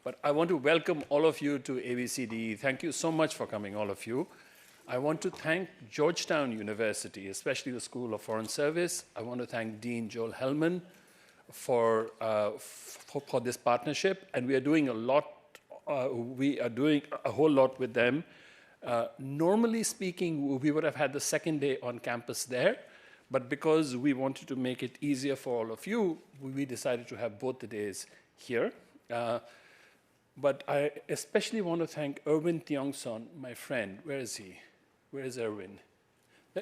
But I want to welcome all of you to ABCDE. Thank you so much for coming, all of you. I want to thank Georgetown University, especially the School of Foreign Service. I want to thank Dean Joel Hellman for this partnership. And we are doing a lot. We are doing a whole lot with them. Normally speaking, we would have had the second day on campus there. But because we wanted to make it easier for all of you, we decided to have both the days here. But I especially want to thank Erwin Tiongson, my friend. Where is he? Where is Erwin?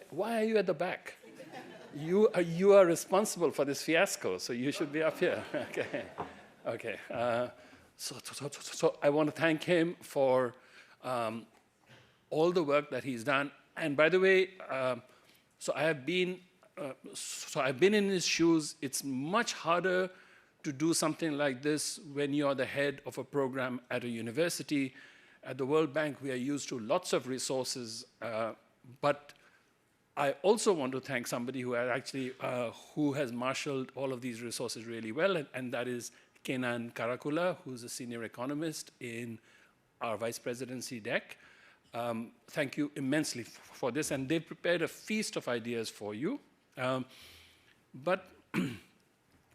Why are you at the back? You are responsible for this fiasco, so you should be up here. Okay. Okay. So I want to thank him for all the work that he's done. And by the way, so I've been in his shoes. It's much harder to do something like this when you're the head of a program at a university. At the World Bank, we are used to lots of resources, but I also want to thank somebody who has marshaled all of these resources really well, and that is Kenan Karakula, who's a senior economist in our vice presidency deck. Thank you immensely for this, and they've prepared a feast of ideas for you. But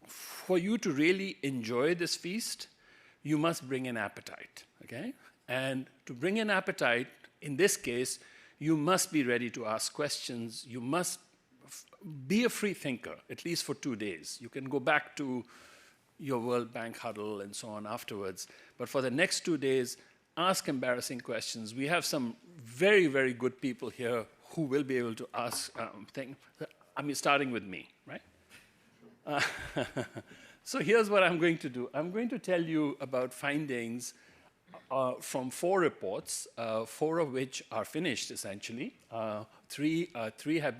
for you to really enjoy this feast, you must bring an appetite, okay? And to bring an appetite, in this case, you must be ready to ask questions. You must be a free thinker, at least for 2 days. You can go back to your World Bank huddle and so on afterwards. But for the next 2 days, ask embarrassing questions. We have some very, very good people here who will be able to ask things. I mean, starting with me, right? So here's what I'm going to do. I'm going to tell you about findings from 4 reports, 4 of which are finished, essentially. 2 have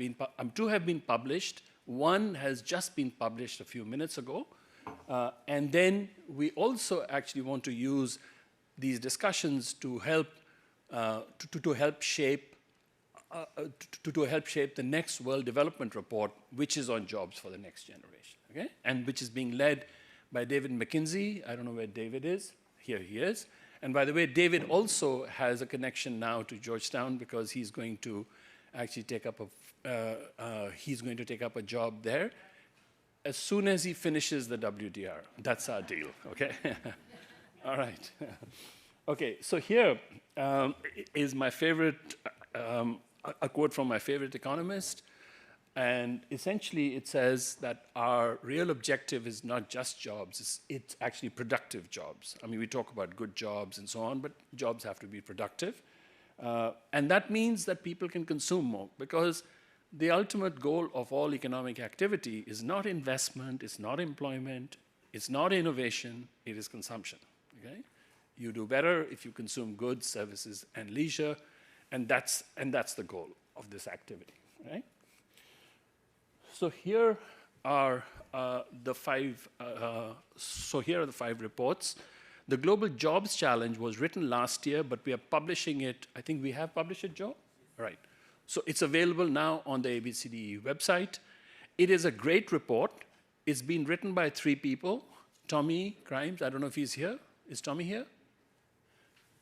been published. 1 has just been published a few minutes ago. And then we also actually want to use these discussions to help shape the next World Development Report, which is on jobs for the next generation, okay? And which is being led by David McKinsey. I don't know where David is. Here he is. And by the way, David also has a connection now to Georgetown because he's going to actually take up a job there as soon as he finishes the WDR. That's our deal, okay? All right. Okay, so here is my favorite, a quote from my favorite economist. And essentially, it says that our real objective is not just jobs, it's actually productive jobs. I mean, we talk about good jobs and so on, but jobs have to be productive. And that means that people can consume more, because the ultimate goal of all economic activity is not investment, it's not employment, it's not innovation, it is consumption, okay? You do better if you consume goods, services, and leisure, and that's the goal of this activity, right? So here are the 5 reports. The Global Jobs Challenge was written last year, but we are publishing it. I think we have published it, Joe? All right. So it's available now on the ABCDE website. It is a great report. It's been written by 3 people. Tommy Grimes, I don't know if he's here. Is Tommy here?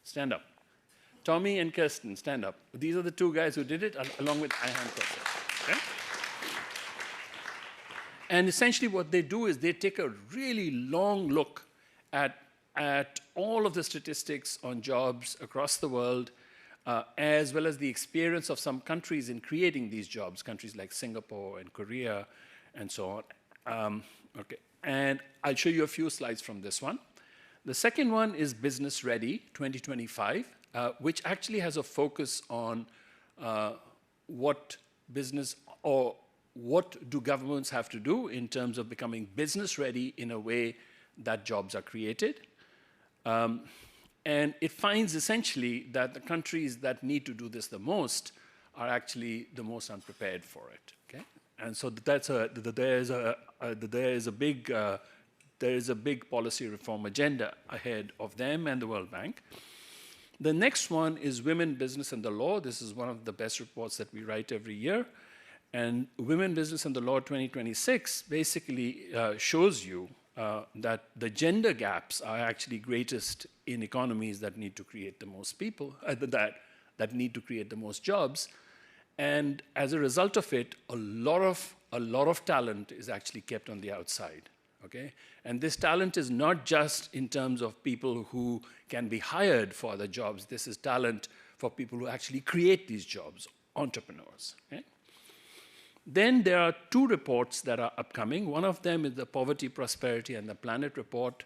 Stand up. Tommy and Kirsten, stand up. These are the 2 guys who did it, along with Ayhan Kossar, okay? And essentially what they do is they take a really long look at all of the statistics on jobs across the world, as well as the experience of some countries in creating these jobs, countries like Singapore and Korea and so on. Okay. And I'll show you a few slides from this one. The second one is Business Ready 2025, which actually has a focus on what do governments have to do in terms of becoming business ready in a way that jobs are created. And it finds essentially that the countries that need to do this the most are actually the most unprepared for it, okay? And so there is a big policy reform agenda ahead of them and the World Bank. The next one is Women, Business and the Law. This is one of the best reports that we write every year. And Women, Business and the Law 2026 basically shows you that the gender gaps are actually greatest in economies that need to create the most people, that need to create the most jobs. And as a result of it, a lot of talent is actually kept on the outside. Okay? And this talent is not just in terms of people who can be hired for the jobs. This is talent for people who actually create these jobs, entrepreneurs. Okay? Then there are two reports that are upcoming. One of them is the Poverty, Prosperity, and the Planet report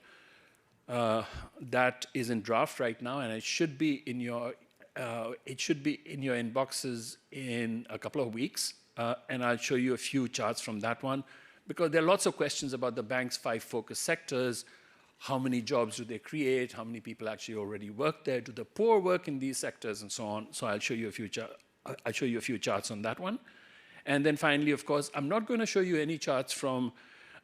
that is in draft right now, and it should be in your inboxes in a couple of weeks. And I'll show you a few charts from that one, because there are lots of questions about the bank's 5 focus sectors. How many jobs do they create? How many people actually already work there? Do the poor work in these sectors, and so on? So I'll show you a few charts on that one. And then finally, of course, I'm not going to show you any charts from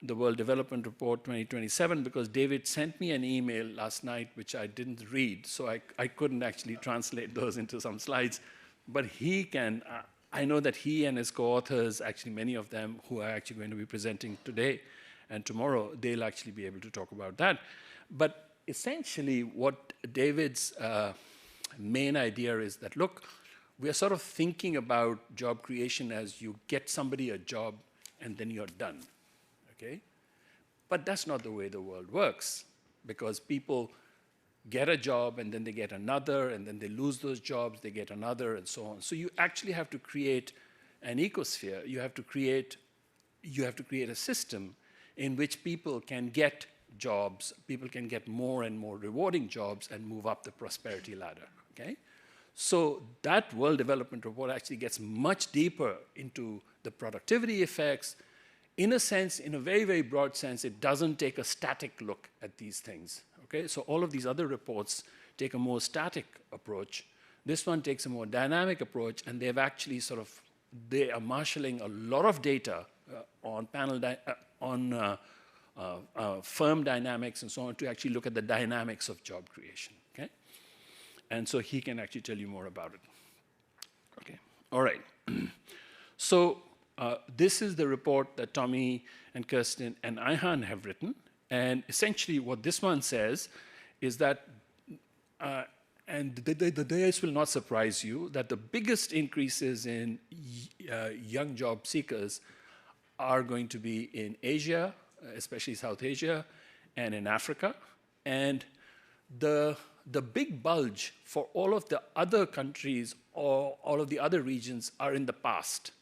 the World Development Report 2027, because David sent me an email last night which I didn't read, so I couldn't actually translate those into some slides. But he can, I know that he and his co-authors, actually many of them who are actually going to be presenting today and tomorrow, they'll actually be able to talk about that. But essentially what David's main idea is that, look, we are sort of thinking about job creation as you get somebody a job and then you're done, okay? But that's not the way the world works, because people get a job and then they get another, and then they lose those jobs, they get another, and so on. So you actually have to create an ecosphere. You have to create a system in which people can get jobs, people can get more and more rewarding jobs and move up the prosperity ladder, okay? So that World Development Report actually gets much deeper into the productivity effects. In a sense, in a very, very broad sense, it doesn't take a static look at these things. Okay? So all of these other reports take a more static approach. This one takes a more dynamic approach, and they've actually they are marshalling a lot of data on firm dynamics and so on to actually look at the dynamics of job creation. Okay? And so he can actually tell you more about it. Okay, all right. So this is the report that Tommy and Kirsten and Ayhan have written. And essentially what this one says is that, and this will not surprise you, that the biggest increases in young job seekers are going to be in Asia, especially South Asia, and in Africa. And the big bulge for all of the other countries or all of the other regions are in the past.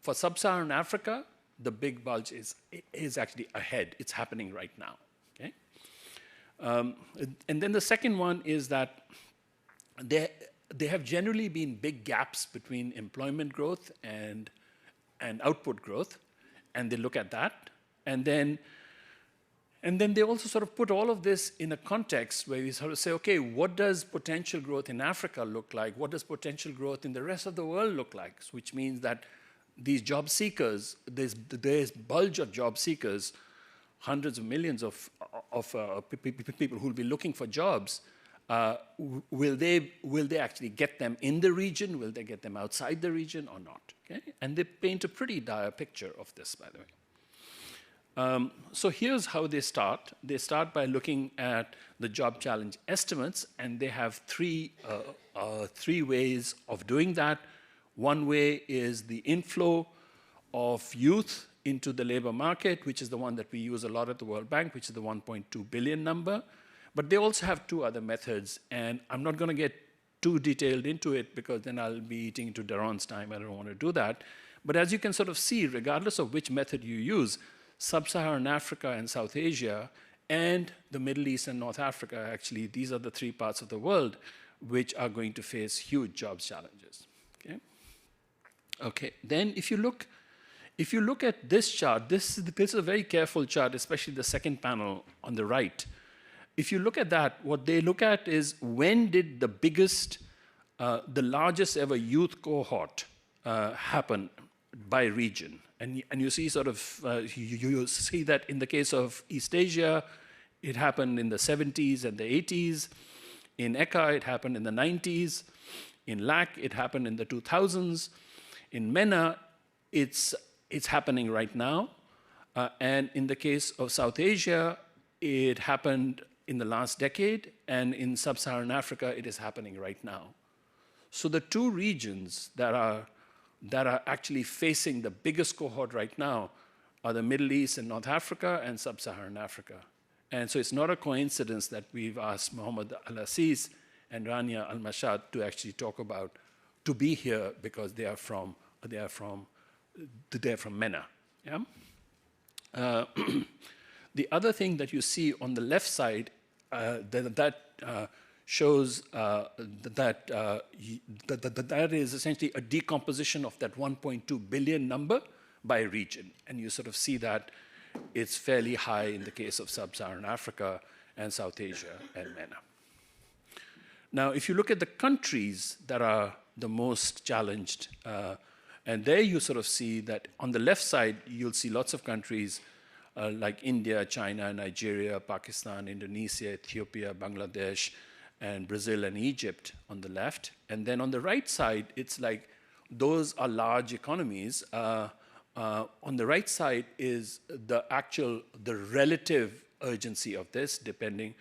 For Sub-Saharan Africa, the big bulge is actually ahead. It's happening right now. Okay? And then the second one is that there have generally been big gaps between employment growth and output growth, and they look at that. And then they also sort of put all of this in a context where we sort of say, okay, what does potential growth in Africa look like? What does potential growth in the rest of the world look like? Which means that these job seekers, there's bulge of job seekers, hundreds of millions of people who will be looking for jobs. Will they actually get them in the region? Will they get them outside the region or not? Okay? And they paint a pretty dire picture of this, by the way. So here's how they start. They start by looking at the job challenge estimates, and they have three ways of doing that. One way is the inflow of youth into the labor market, which is the one that we use a lot at the World Bank, which is the 1.2 billion number. But they also have two other methods, and I'm not going to get too detailed into it because then I'll be eating into Daron's time. I don't want to do that. But as you can sort of see, regardless of which method you use, Sub-Saharan Africa and South Asia and the Middle East and North Africa, actually, these are the three parts of the world which are going to face huge jobs challenges. Okay? Okay, then if you look at this chart, this is a very careful chart, especially the second panel on the right. If you look at that, what they look at is when did the biggest, the largest ever youth cohort happen by region. And you see sort of, you see that in the case of East Asia, it happened in the 70s and the 80s. In ECA, it happened in the 90s. In LAC, it happened in the 2000s. In MENA, it's happening right now. And in the case of South Asia, it happened in the last decade, and in Sub-Saharan Africa, it is happening right now. So the two regions that are actually facing the biggest cohort right now are the Middle East and North Africa and Sub-Saharan Africa. And so it's not a coincidence that we've asked Mohammed Al-Aziz and Rania Al-Mashad to actually to be here, because they are from MENA. Yeah? The other thing that you see on the left side that shows that is essentially a decomposition of that 1.2 billion number by region. And you sort of see that it's fairly high in the case of Sub-Saharan Africa and South Asia and MENA. Now, if you look at the countries that are the most challenged, and there you sort of see that on the left side, you'll see lots of countries like India, China, Nigeria, Pakistan, Indonesia, Ethiopia, Bangladesh, and Brazil and Egypt on the left. And then on the right side, it's like those are large economies. On the right side is the relative urgency of this, depending,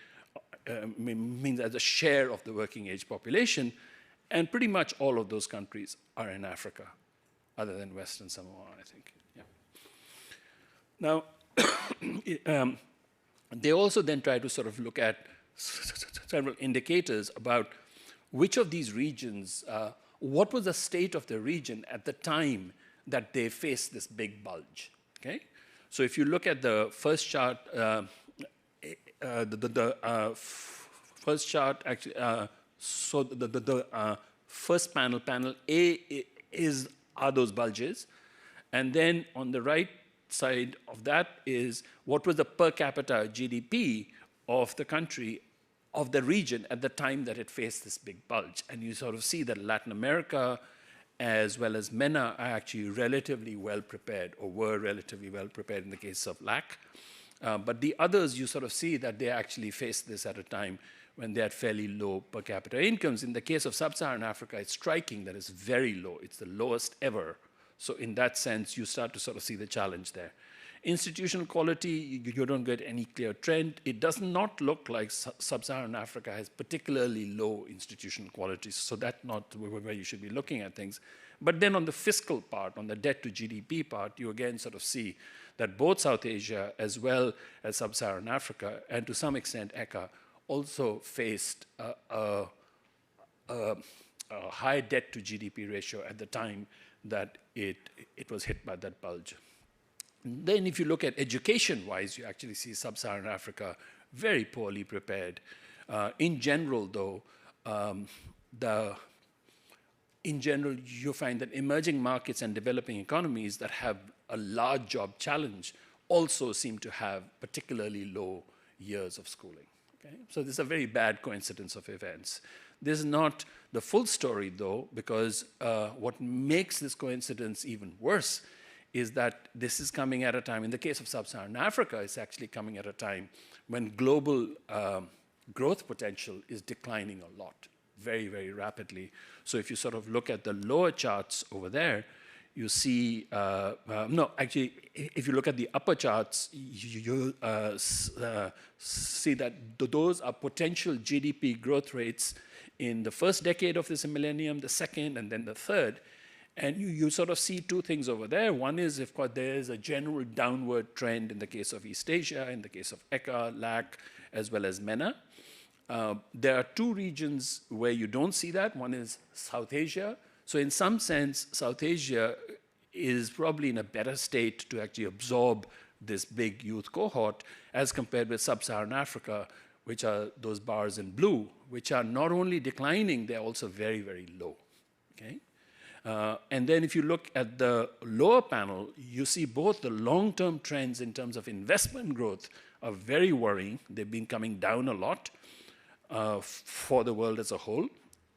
means as a share of the working age population. And pretty much all of those countries are in Africa, other than Western Samoa, I think. Yeah. Now, they also then try to sort of look at several indicators about which of these regions, what was the state of the region at the time that they faced this big bulge, okay? So if you look at the first chart, first chart actually, so the first panel A are those bulges, and then on the right side of that is what was the per capita GDP of the country, of the region at the time that it faced this big bulge. And you sort of see that Latin America as well as MENA are actually relatively well prepared, or were relatively well prepared in the case of LAC. But the others, you sort of see that they actually faced this at a time when they had fairly low per capita incomes. In the case of Sub-Saharan Africa, it's striking that it's very low. It's the lowest ever. So in that sense, you start to sort of see the challenge there. Institutional quality, you don't get any clear trend. It does not look like Sub-Saharan Africa has particularly low institutional quality, so that's not where you should be looking at things. But then on the fiscal part, on the debt to GDP part, you again sort of see that both South Asia as well as Sub-Saharan Africa, and to some extent ECA, also faced a high debt to GDP ratio at the time that it was hit by that bulge. Then if you look at education-wise, you actually see Sub-Saharan Africa very poorly prepared. In general, though, in general, you find that emerging markets and developing economies that have a large job challenge also seem to have particularly low years of schooling. Okay? So this is a very bad coincidence of events. This is not the full story, though, because what makes this coincidence even worse is that this is coming at a time, in the case of Sub-Saharan Africa, it's actually coming at a time when global growth potential is declining a lot, very, very rapidly. So if you sort of look at the lower charts over there, you see, no, actually, if you look at the upper charts, you see that those are potential GDP growth rates in the first decade of this millennium, the second, and then the third. And you sort of see two things over there. One is, of course, there is a general downward trend in the case of East Asia, in the case of ECA, LAC, as well as MENA. There are two regions where you don't see that. One is South Asia. So in some sense, South Asia is probably in a better state to actually absorb this big youth cohort as compared with Sub-Saharan Africa, which are those bars in blue, which are not only declining, they're also very, very low. Okay? And then if you look at the lower panel, you see both the long-term trends in terms of investment growth are very worrying. They've been coming down a lot for the world as a whole.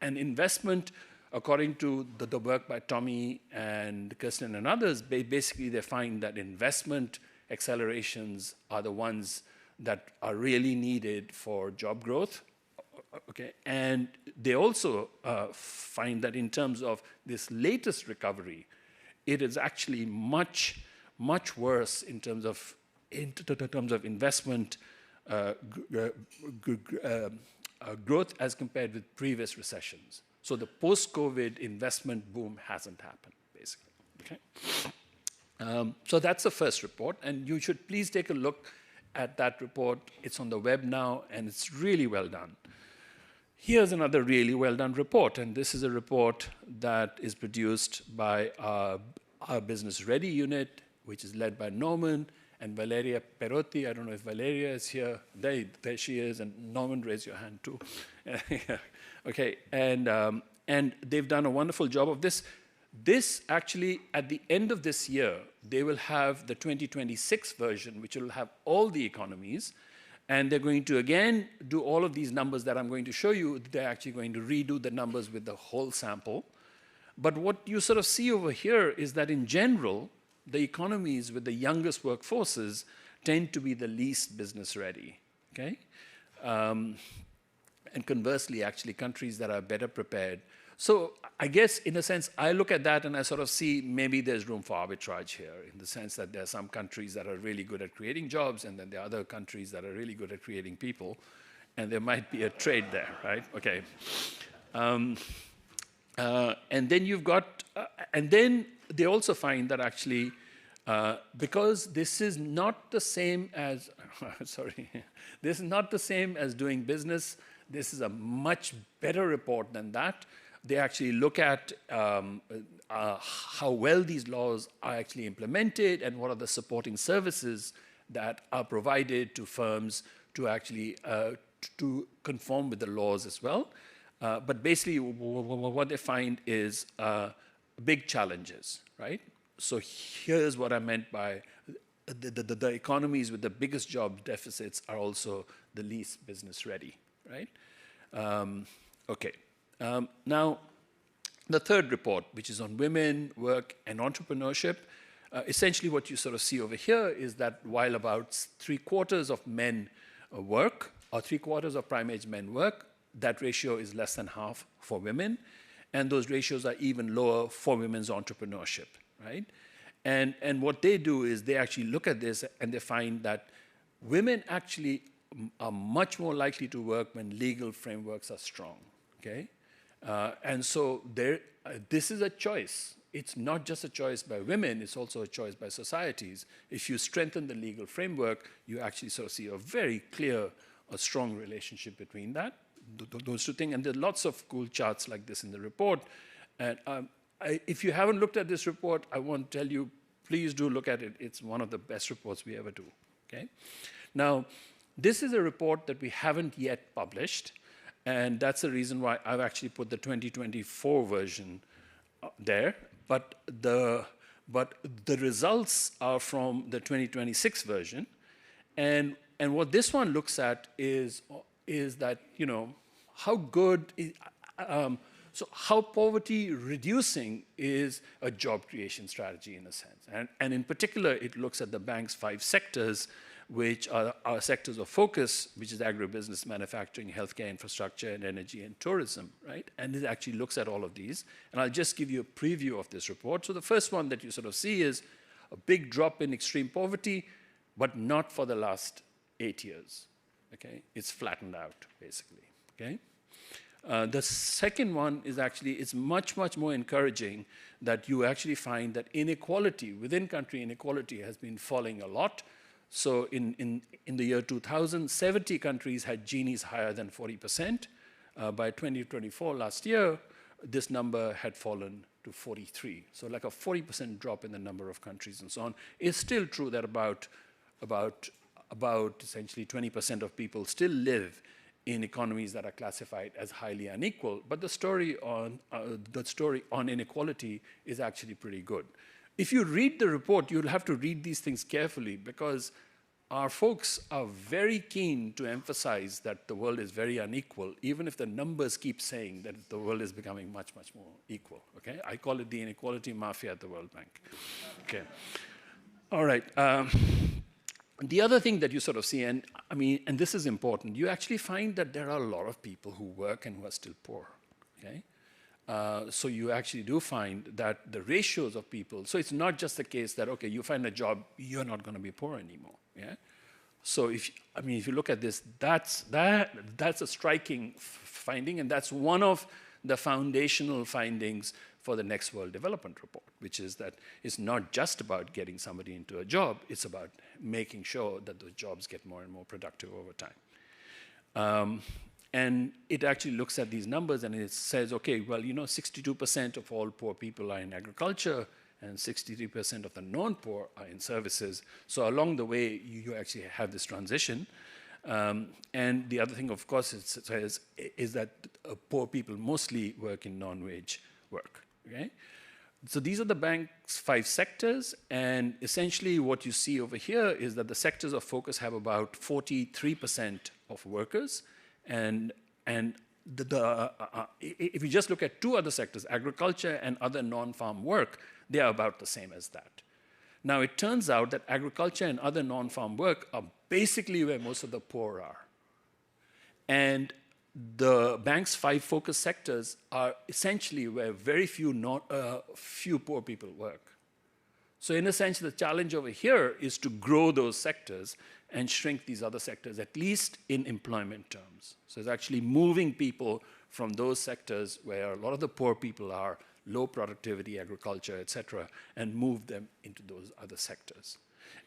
And investment, according to the work by Tommy and Kirsten and others, basically they find that investment accelerations are the ones that are really needed for job growth. Okay, and they also find that in terms of this latest recovery, it is actually much much worse in terms of investment growth as compared with previous recessions. So the post-COVID investment boom hasn't happened, basically. Okay. So that's the first report, and you should please take a look at that report. It's on the web now, and it's really well done. Here's another really well done report, and this is a report that is produced by our Business Ready unit, which is led by Norman and Valeria Perotti. I don't know if Valeria is here. There she is, and Norman, raise your hand too. Okay, and they've done a wonderful job of this. This actually, at the end of this year, they will have the 2026 version, which will have all the economies, and they're going to, again, do all of these numbers that I'm going to show you. They're actually going to redo the numbers with the whole sample. But what you sort of see over here is that, in general, the economies with the youngest workforces tend to be the least business ready, okay? And conversely, actually, countries that are better prepared. So I guess, in a sense, I look at that and I sort of see maybe there's room for arbitrage here, in the sense that there are some countries that are really good at creating jobs, and then there are other countries that are really good at creating people, and there might be a trade there, right? Okay. And then you've got, and then they also find that actually, because this is not the same as, sorry, this is not the same as doing business. This is a much better report than that. They actually look at how well these laws are actually implemented and what are the supporting services that are provided to firms to actually to conform with the laws as well. But basically, what they find is big challenges, right? So here's what I meant by the economies with the biggest job deficits are also the least business ready, right? Okay. Now, the third report, which is on women, work, and entrepreneurship, essentially what you sort of see over here is that while about 3/4 of men work, or 3/4 of prime-age men work, that ratio is less than half for women, and those ratios are even lower for women's entrepreneurship, right? And what they do is they actually look at this and they find that women actually are much more likely to work when legal frameworks are strong, okay? And so this is a choice. It's not just a choice by women, it's also a choice by societies. If you strengthen the legal framework, you actually sort of see a very clear, a strong relationship between that, those two things. And there are lots of cool charts like this in the report. And if you haven't looked at this report, I want to tell you, please do look at it. It's one of the best reports we ever do, okay? Now, this is a report that we haven't yet published, and that's the reason why I've actually put the 2024 version there. But the results are from the 2026 version, and what this one looks at is that, you know, how good is, so how poverty reducing is a job creation strategy in a sense, and in particular it looks at the bank's 5 sectors, which are our sectors of focus, which is agribusiness, manufacturing, healthcare, infrastructure, and energy and tourism, right? And it actually looks at all of these. And I'll just give you a preview of this report. So the first one that you sort of see is a big drop in extreme poverty, but not for the last 8 years, okay? It's flattened out, basically, okay? The second one is actually, it's much, much more encouraging that you actually find that inequality, within country inequality has been falling a lot. So in the year 2000, 70 countries had Gini's higher than 40%. By 2024, last year, this number had fallen to 43. So like a 40% drop in the number of countries and so on. It's still true that about essentially 20% of people still live in economies that are classified as highly unequal. But the story on inequality is actually pretty good. If you read the report, you'll have to read these things carefully, because our folks are very keen to emphasize that the world is very unequal, even if the numbers keep saying that the world is becoming much, much more equal, okay? I call it the inequality mafia at the World Bank, okay? All right, the other thing that you sort of see, and I mean, and this is important, you actually find that there are a lot of people who work and who are still poor, okay? So you actually do find that the ratios of people, so it's not just the case that, okay, you find a job, you're not going to be poor anymore. Yeah. So if you look at this, that's a striking finding, and that's one of the foundational findings for the next World Development Report, which is that it's not just about getting somebody into a job, it's about making sure that those jobs get more and more productive over time. And it actually looks at these numbers and it says, okay, well, 62% of all poor people are in agriculture and 63% of the non-poor are in services. So along the way, you actually have this transition. And the other thing, of course, it says is that poor people mostly work in non-wage work. Okay? So these are the bank's 5 sectors, and essentially what you see over here is that the sectors of focus have about 43% of workers, and if you just look at 2 other sectors, agriculture and other non-farm work, they are about the same as that. Now, it turns out that agriculture and other non-farm work are basically where most of the poor are. And the bank's 5 focus sectors are essentially where very few poor people work. So in a sense, the challenge over here is to grow those sectors and shrink these other sectors, at least in employment terms. So it's actually moving people from those sectors where a lot of the poor people are, low productivity, agriculture, et cetera, and move them into those other sectors.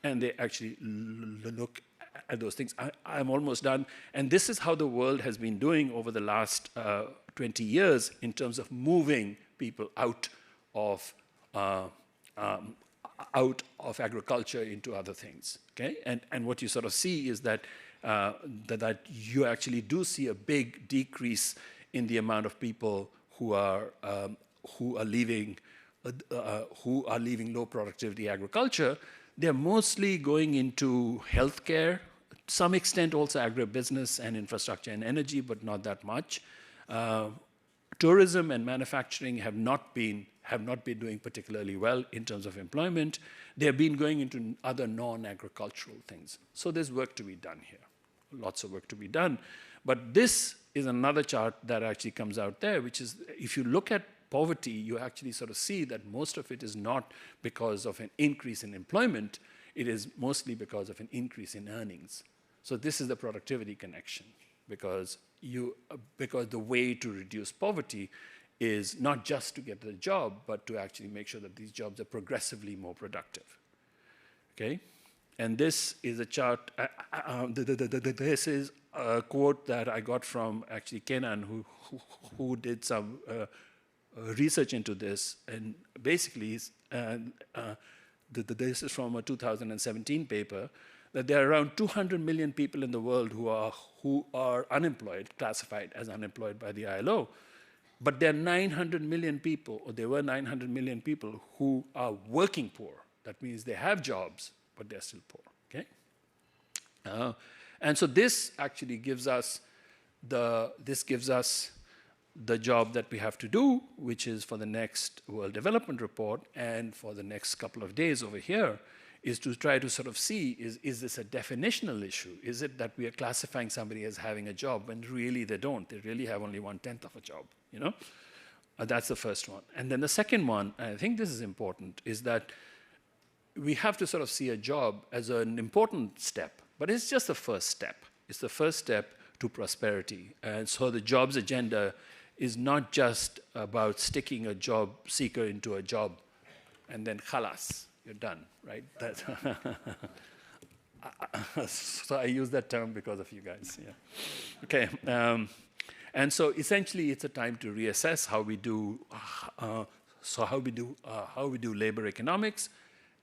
And they actually look at those things. I'm almost done. And this is how the world has been doing over the last 20 years in terms of moving people out of agriculture into other things. Okay? And what you sort of see is that, that you actually do see a big decrease in the amount of people who are leaving low productivity agriculture. They're mostly going into healthcare, to some extent also agribusiness and infrastructure and energy, but not that much. Tourism and manufacturing have not been doing particularly well in terms of employment. They've been going into other non-agricultural things. So there's work to be done here, lots of work to be done. But this is another chart that actually comes out there, which is if you look at poverty, you actually sort of see that most of it is not because of an increase in employment, it is mostly because of an increase in earnings. So this is the productivity connection, because the way to reduce poverty is not just to get the job, but to actually make sure that these jobs are progressively more productive. Okay? And this is a chart, this is a quote that I got from actually Kenan, who did some research into this, and basically this is from a 2017 paper, that there are around 200 million people in the world who are unemployed, classified as unemployed by the ILO, but there are 900 million people, or there were 900 million people who are working poor. That means they have jobs, but they're still poor. Okay, and so this actually gives us the job that we have to do, which is for the next World Development Report and for the next couple of days over here, is to try to sort of see, is this a definitional issue? Is it that we are classifying somebody as having a job when really they don't? They really have only 1/10 of a job, you know? That's the first one. And then the second one, and I think this is important, is that we have to sort of see a job as an important step, but it's just the first step. It's the first step to prosperity. And so the jobs agenda is not just about sticking a job seeker into a job and then khalas, you're done, right? So I use that term because of you guys. Yeah. Okay, and so essentially it's a time to reassess how we do. How we do labor economics,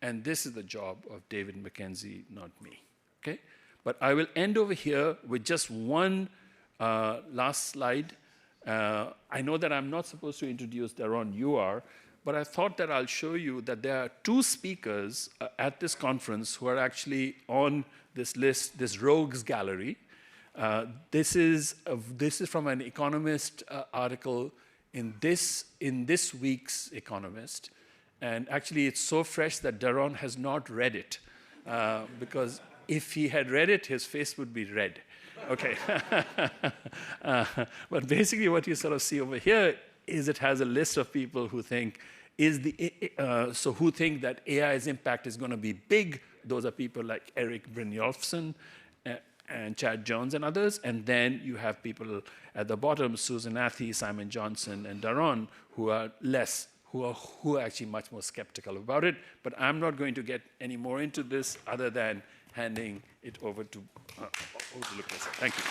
and this is the job of David McKenzie, not me. Okay, but I will end over here with just one last slide. I know that I'm not supposed to introduce Daron, you are, but I thought that I'll show you that there are 2 speakers at this conference who are actually on this list, this rogues gallery. This is from an Economist article in this week's Economist. And actually, it's so fresh that Daron has not read it, because if he had read it, his face would be red. Okay. But basically what you sort of see over here is it has a list of people who think who think that AI's impact is going to be big. Those are people like Eric Brynjolfsson and Chad Jones and others. And then you have people at the bottom, Susan Athey, Simon Johnson, and Daron, who are actually much more skeptical about it. But I'm not going to get any more into this other than handing it over to Lucas. Thank you.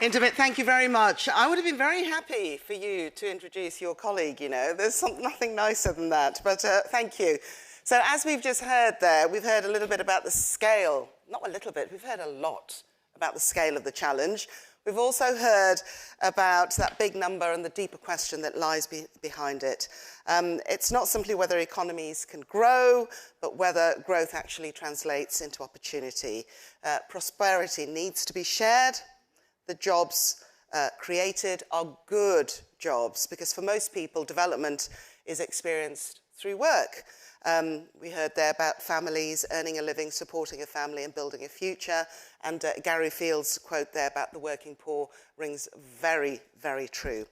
Indermit, thank you very much. I would have been very happy for you to introduce your colleague, you know. There's nothing nicer than that, but thank you. So as we've just heard there, we've heard a little bit about the scale. Not a little bit, we've heard a lot about the scale of the challenge. We've also heard about that big number and the deeper question that lies behind it. It's not simply whether economies can grow, but whether growth actually translates into opportunity. Prosperity needs to be shared. The jobs created are good jobs, because for most people, development is experienced through work. We heard there about families earning a living, supporting a family and building a future. And Gary Field's quote there about the working poor rings very, very true.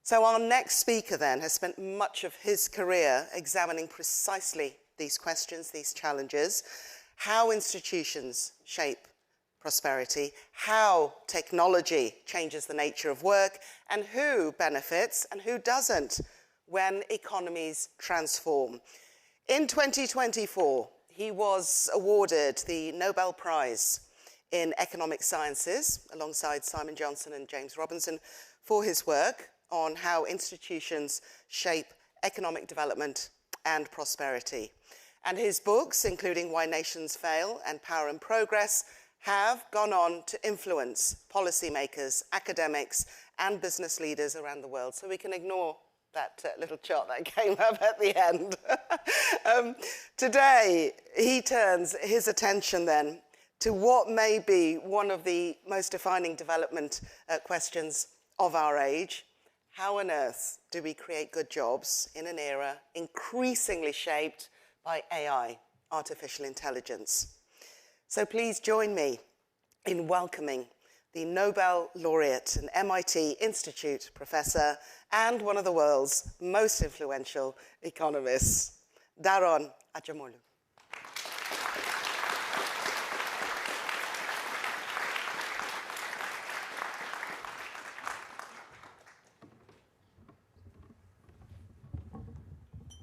So our next speaker then has spent much of his career examining precisely these questions, these challenges, how institutions shape prosperity, how technology changes the nature of work, and who benefits and who doesn't when economies transform. In 2024, he was awarded the Nobel Prize in Economic Sciences alongside Simon Johnson and James Robinson for his work on how institutions shape economic development and prosperity. And his books, including Why Nations Fail and Power and Progress, have gone on to influence policymakers, academics, and business leaders around the world. So we can ignore that little chart that came up at the end. Today, he turns his attention then to what may be one of the most defining development questions of our age. How on earth do we create good jobs in an era increasingly shaped by AI, artificial intelligence? So please join me in welcoming the Nobel laureate and MIT Institute professor and one of the world's most influential economists, Daron Acemoglu.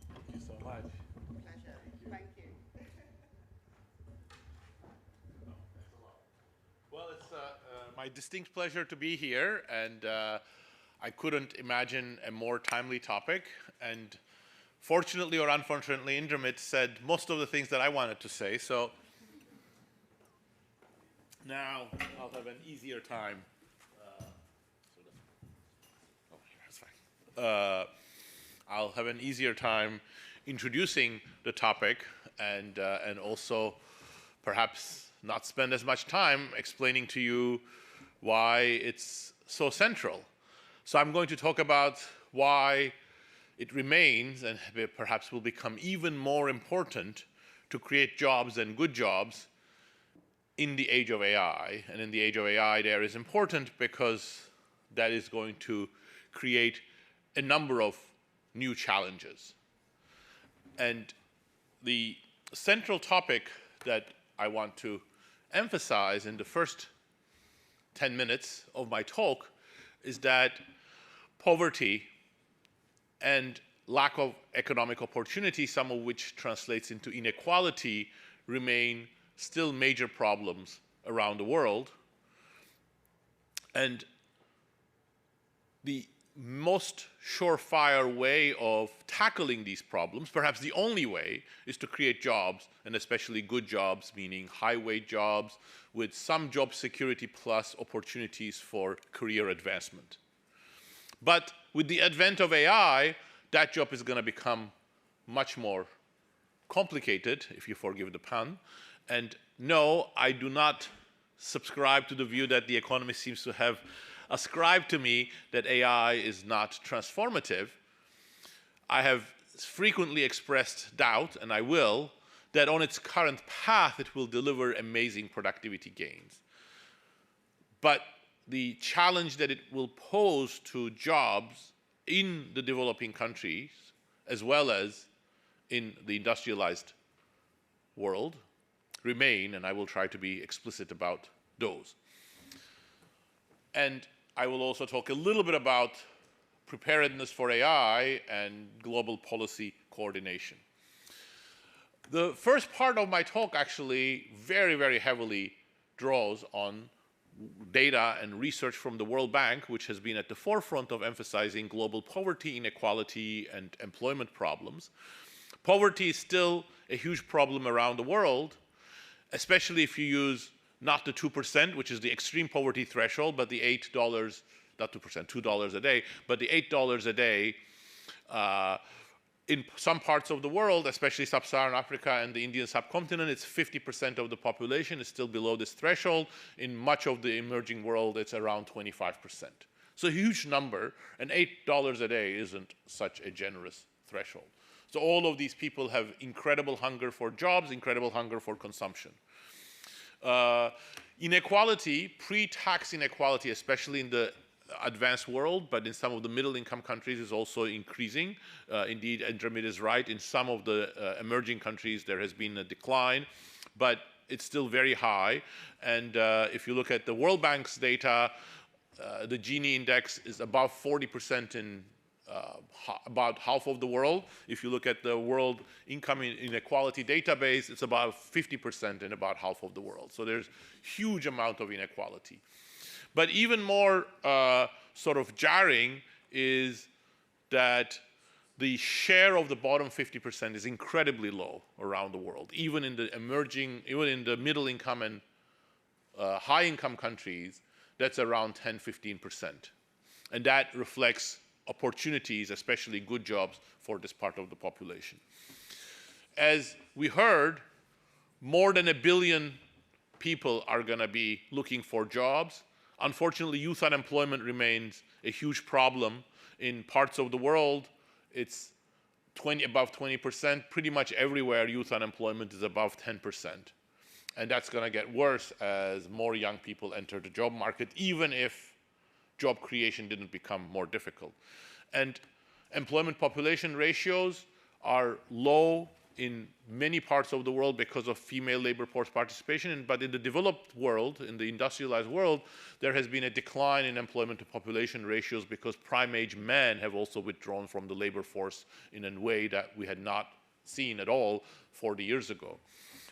Thank you so much. Pleasure. Thank you. Well, it's my distinct pleasure to be here, and I couldn't imagine a more timely topic. And fortunately or unfortunately, Indermit said most of the things that I wanted to say, so now I'll have an easier time. I'll have an easier time introducing the topic, and also perhaps not spend as much time explaining to you why it's so central. So I'm going to talk about why it remains and perhaps will become even more important to create jobs and good jobs in the age of AI. And in the age of AI, there is important because that is going to create a number of new challenges. And the central topic that I want to emphasize in the first 10 minutes of my talk is that poverty and lack of economic opportunity, some of which translates into inequality, remain still major problems around the world. And the most surefire way of tackling these problems, perhaps the only way, is to create jobs, and especially good jobs, meaning high-wage jobs with some job security plus opportunities for career advancement. But with the advent of AI, that job is going to become much more complicated, if you forgive the pun. And no, I do not subscribe to the view that the Economist seems to have ascribed to me, that AI is not transformative. I have frequently expressed doubt, and I will, that on its current path it will deliver amazing productivity gains. but the challenge that it will pose to jobs in the developing countries as well as in the industrialized world remain, and I will try to be explicit about those. And I will also talk a little bit about preparedness for AI and global policy coordination. The first part of my talk actually very, very heavily draws on data and research from the World Bank, which has been at the forefront of emphasizing global poverty, inequality, and employment problems. Poverty is still a huge problem around the world, especially if you use not the 2%, which is the extreme poverty threshold, but the $8, not 2%, $2 a day, but the $8 a day in some parts of the world, especially Sub-Saharan Africa and the Indian subcontinent, it's 50% of the population is still below this threshold. In much of the emerging world, it's around 25%. So a huge number, and $8 a day isn't such a generous threshold. So all of these people have incredible hunger for jobs, incredible hunger for consumption. Inequality, pre-tax inequality, especially in the advanced world, but in some of the middle-income countries is also increasing. Indeed, Indermit is right. In some of the emerging countries, there has been a decline, but it's still very high. And if you look at the World Bank's data, the Gini index is above 40% in about half of the world. If you look at the World Income Inequality Database, it's about 50% in about half of the world. So there's huge amount of inequality. But even more sort of jarring is that the share of the bottom 50% is incredibly low around the world, even in the emerging, even in the middle income and high income countries, that's around 10, 15%. And that reflects opportunities, especially good jobs for this part of the population. As we heard, more than 1 billion people are going to be looking for jobs. Unfortunately, youth unemployment remains a huge problem. In parts of the world, it's above 20%. Pretty much everywhere, youth unemployment is above 10%. And that's going to get worse as more young people enter the job market, even if job creation didn't become more difficult. And employment population ratios are low in many parts of the world because of female labor force participation, but in the developed world, in the industrialized world, there has been a decline in employment to population ratios because prime-age men have also withdrawn from the labor force in a way that we had not seen at all 40 years ago.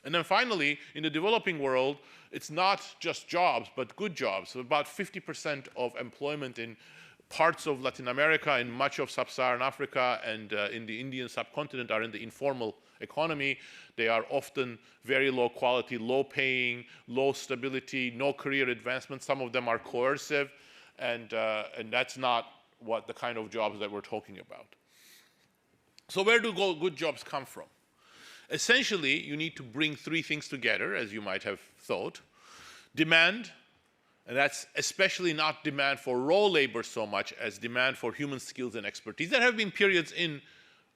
And then finally, in the developing world, it's not just jobs, but good jobs. So about 50% of employment in parts of Latin America and much of Sub-Saharan Africa and in the Indian subcontinent are in the informal economy. They are often very low quality, low paying, low stability, no career advancement. Some of them are coercive, and that's not what the kind of jobs that we're talking about. So where do good jobs come from? Essentially, you need to bring three things together, as you might have thought. Demand, and that's especially not demand for raw labor so much as demand for human skills and expertise. There have been periods in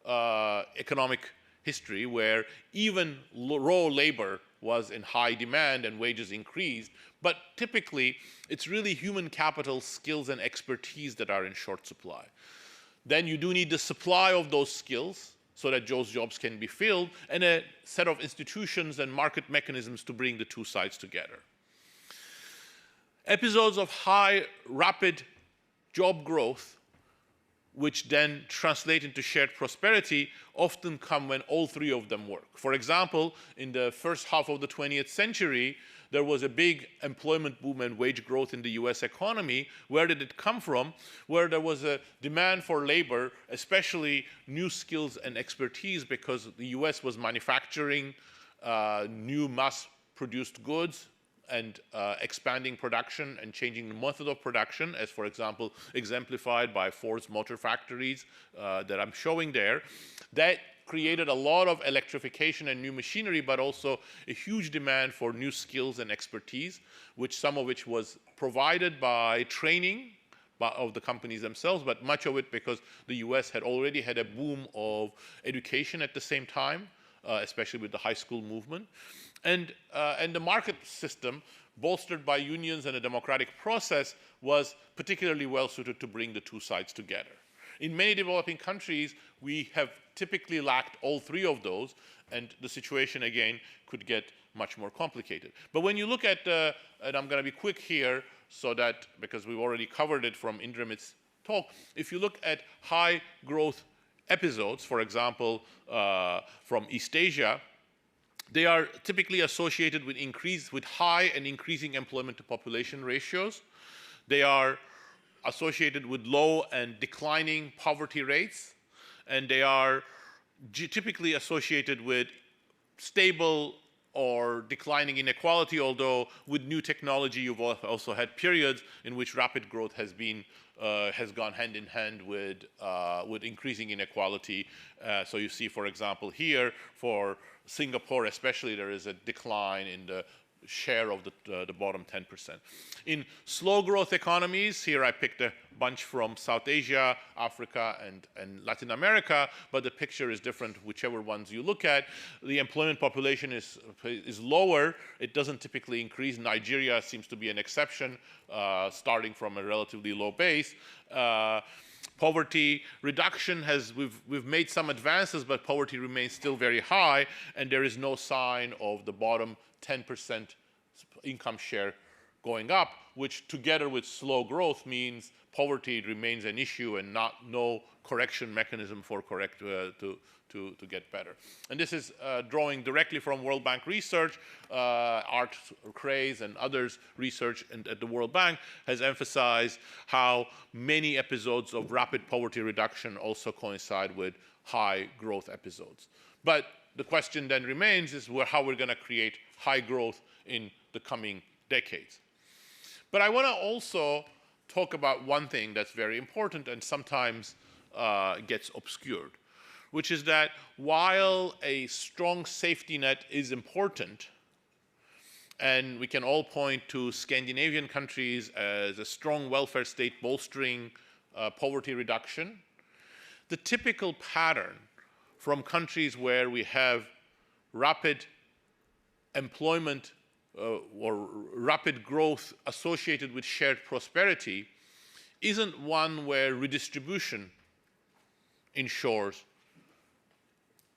economic history where even raw labor was in high demand and wages increased, but typically it's really human capital, skills, and expertise that are in short supply. Then you do need the supply of those skills so that those jobs can be filled, and a set of institutions and market mechanisms to bring the two sides together. Episodes of high, rapid job growth, which then translate into shared prosperity, often come when all three of them work. For example, in the first half of the 20th century, there was a big employment boom and wage growth in the US economy. Where did it come from? Where there was a demand for labor, especially new skills and expertise, because the US was manufacturing new mass-produced goods and expanding production and changing the method of production, as, for example, exemplified by Ford's motor factories that I'm showing there. That created a lot of electrification and new machinery, but also a huge demand for new skills and expertise, some of which was provided by training of the companies themselves, but much of it because the US had already had a boom of education at the same time. especially with the high school movement. And the market system, bolstered by unions and a democratic process, was particularly well suited to bring the two sides together. In many developing countries, we have typically lacked all three of those, and the situation, again, could get much more complicated. But when you look at, and I'm going to be quick here, so that, because we've already covered it from Indermit's talk, if you look at high growth episodes, for example, from East Asia, they are typically associated with high and increasing employment to population ratios. They are associated with low and declining poverty rates, and they are typically associated with stable or declining inequality, although with new technology you've also had periods in which rapid growth has gone hand in hand with increasing inequality. So you see, for example, here for Singapore especially, there is a decline in the share of the bottom 10%. In slow growth economies, here I picked a bunch from South Asia, Africa, and Latin America, but the picture is different whichever ones you look at. The employment population is lower. It doesn't typically increase. Nigeria seems to be an exception, starting from a relatively low base. Poverty reduction we've made some advances, but poverty remains still very high, and there is no sign of the bottom 10% income share going up, which together with slow growth means poverty remains an issue and no correction mechanism for to get better. And this is drawing directly from World Bank research. Art Craze and others' research at the World Bank has emphasized how many episodes of rapid poverty reduction also coincide with high growth episodes. But the question then remains is how we're going to create high growth in the coming decades. But I want to also talk about one thing that's very important and sometimes gets obscured, which is that while a strong safety net is important, and we can all point to Scandinavian countries as a strong welfare state bolstering poverty reduction, the typical pattern from countries where we have rapid employment or rapid growth associated with shared prosperity isn't one where redistribution ensures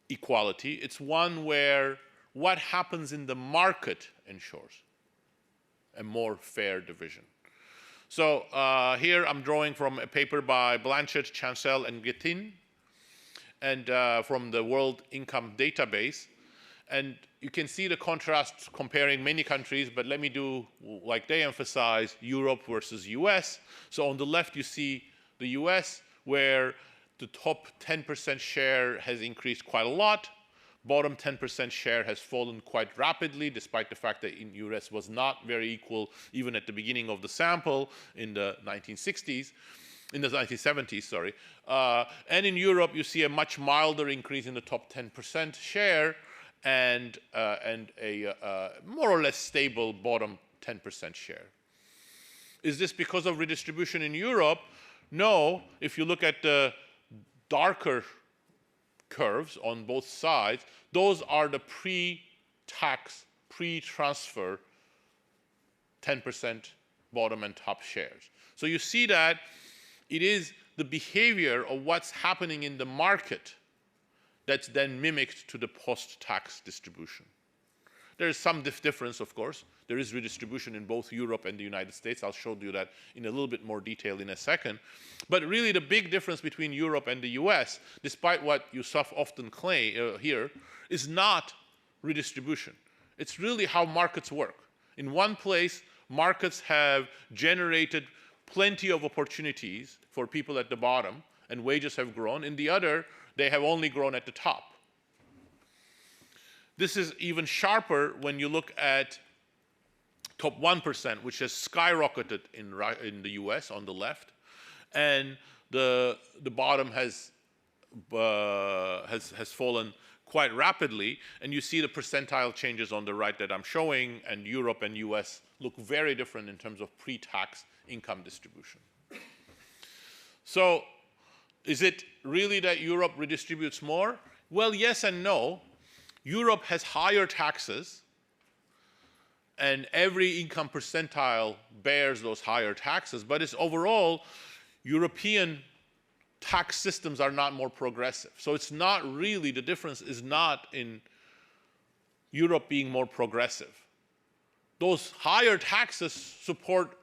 equality. It's one where what happens in the market ensures a more fair division. So here I'm drawing from a paper by Blanchard, Chancel, and Gettin, and from the World Income Database. And you can see the contrast comparing many countries, but let me do, like they emphasize, Europe versus US. So on the left, you see the US, where the top 10% share has increased quite a lot. Bottom 10% share has fallen quite rapidly, despite the fact that in US was not very equal even at the beginning of the sample in the 1970s, sorry. And in Europe, you see a much milder increase in the top 10% share and a more or less stable bottom 10% share. Is this because of redistribution in Europe? No. If you look at the darker curves on both sides, those are the pre-tax, pre-transfer 10% bottom and top shares. So you see that it is the behavior of what's happening in the market that's then mimicked to the post-tax distribution. There is some difference, of course. There is redistribution in both Europe and the United States. I'll show you that in a little bit more detail in a second. But really the big difference between Europe and the US, despite what Yusuf often claim here, is not redistribution. It's really how markets work. In one place, markets have generated plenty of opportunities for people at the bottom, and wages have grown. In the other, they have only grown at the top. This is even sharper when you look at top 1%, which has skyrocketed in the US on the left, and the bottom has fallen quite rapidly, and you see the percentile changes on the right that I'm showing, and Europe and US look very different in terms of pre-tax income distribution. So is it really that Europe redistributes more? Well, yes and no. Europe has higher taxes, and every income percentile bears those higher taxes, but it's overall, European tax systems are not more progressive. So it's not really, the difference is not in Europe being more progressive. Those higher taxes support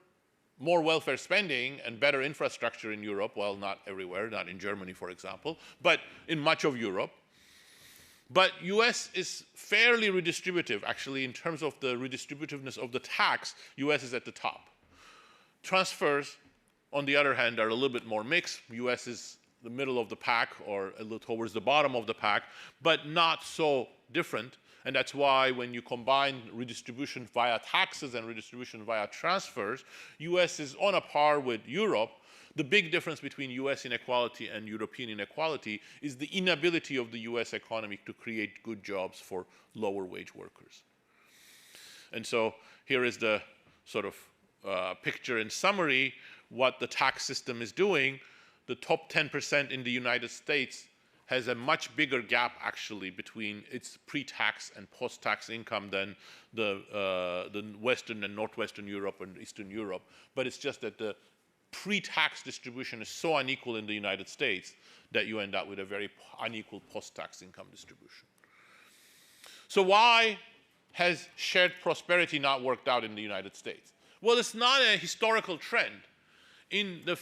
more welfare spending and better infrastructure in Europe, well, not everywhere, not in Germany, for example, but in much of Europe. But US is fairly redistributive, actually, in terms of the redistributiveness of the tax, US is at the top. Transfers, on the other hand, are a little bit more mixed. US is the middle of the pack or a little towards the bottom of the pack, but not so different. And that's why when you combine redistribution via taxes and redistribution via transfers, US is on a par with Europe. The big difference between US inequality and European inequality is the inability of the US economy to create good jobs for lower wage workers. And so here is the sort of picture in summary what the tax system is doing. The top 10% in the United States has a much bigger gap actually between its pre-tax and post-tax income than the Western and Northwestern Europe and Eastern Europe. But it's just that the pre-tax distribution is so unequal in the United States that you end up with a very unequal post-tax income distribution. So why has shared prosperity not worked out in the United States? Well, it's not a historical trend. In the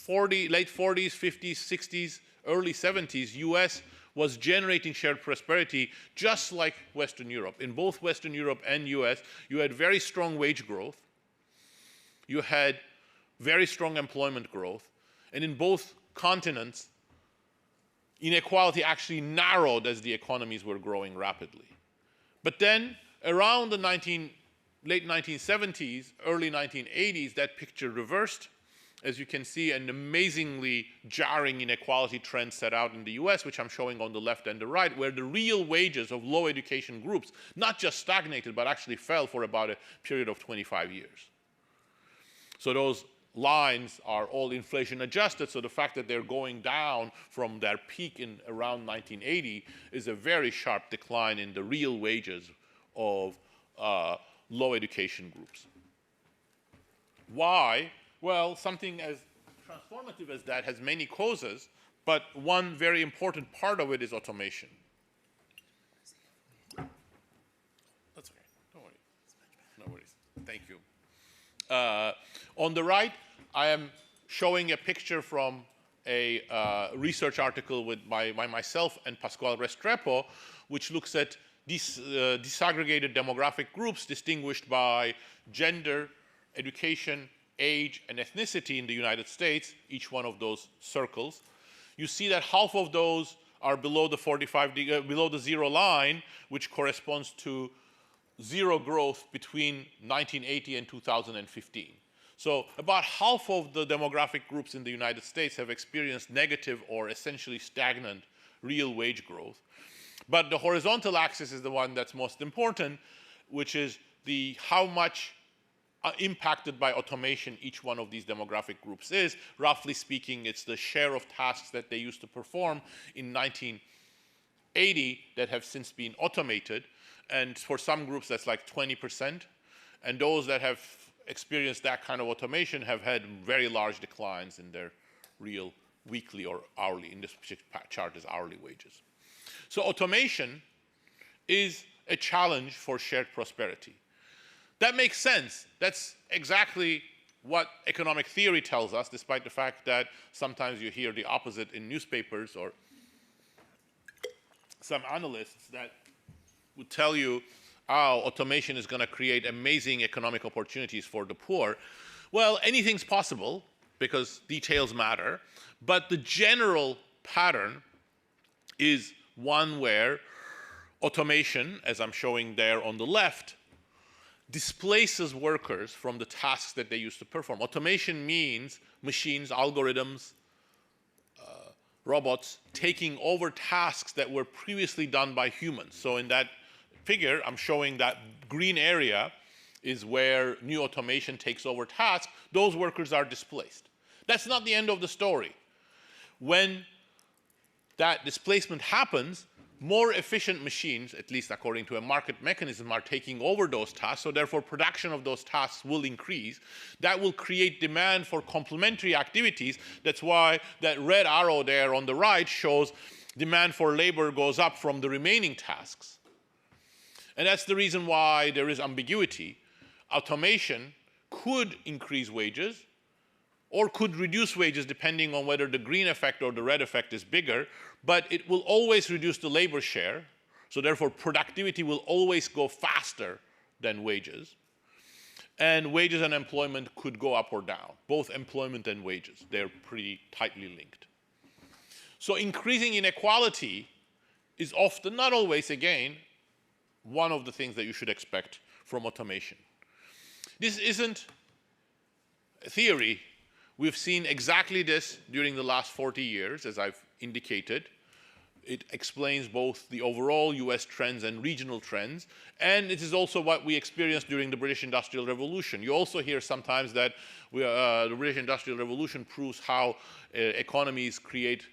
late 40s, 50s, 60s, early 70s, US was generating shared prosperity just like Western Europe. In both Western Europe and US, you had very strong wage growth. You had very strong employment growth. And in both continents, inequality actually narrowed as the economies were growing rapidly. But then around the late 1970s, early 1980s, that picture reversed. As you can see, an amazingly jarring inequality trend set out in the US, which I'm showing on the left and the right, where the real wages of low education groups not just stagnated, but actually fell for about a period of 25 years. So those lines are all inflation adjusted, so the fact that they're going down from their peak in around 1980 is a very sharp decline in the real wages of low education groups. Why? Well, something as transformative as that has many causes, but one very important part of it is automation. That's okay, don't worry. No worries, thank you. On the right, I am showing a picture from a research article by myself and Pasquale Restrepo, which looks at these disaggregated demographic groups distinguished by gender, education, age, and ethnicity in the United States, each one of those circles. You see that half of those are below the below the zero line, which corresponds to zero growth between 1980 and 2015. So about half of the demographic groups in the United States have experienced negative or essentially stagnant real wage growth. But the horizontal axis is the one that's most important, which is how much impacted by automation each one of these demographic groups is. Roughly speaking, it's the share of tasks that they used to perform in 1980 that have since been automated. And for some groups, that's like 20%. And those that have experienced that kind of automation have had very large declines in their real weekly or hourly, in this chart is hourly wages. So automation is a challenge for shared prosperity. That makes sense. That's exactly what economic theory tells us, despite the fact that sometimes you hear the opposite in newspapers or some analysts that would tell you, oh, automation is going to create amazing economic opportunities for the poor. Well, anything's possible because details matter, but the general pattern is one where automation, as I'm showing there on the left, displaces workers from the tasks that they used to perform. Automation means machines, algorithms, robots taking over tasks that were previously done by humans. So in that figure, I'm showing that green area is where new automation takes over tasks. Those workers are displaced. That's not the end of the story. When that displacement happens, more efficient machines, at least according to a market mechanism, are taking over those tasks, so therefore production of those tasks will increase. That will create demand for complementary activities. That's why that red arrow there on the right shows demand for labor goes up from the remaining tasks. And that's the reason why there is ambiguity. Automation could increase wages or could reduce wages depending on whether the green effect or the red effect is bigger, but it will always reduce the labor share, so therefore productivity will always go faster than wages. And wages and employment could go up or down, both employment and wages. They're pretty tightly linked. So increasing inequality is often, not always again, one of the things that you should expect from automation. This isn't a theory. We've seen exactly this during the last 40 years, as I've indicated. It explains both the overall US trends and regional trends, and it is also what we experienced during the British Industrial Revolution. You also hear sometimes that the British Industrial Revolution proves how economies create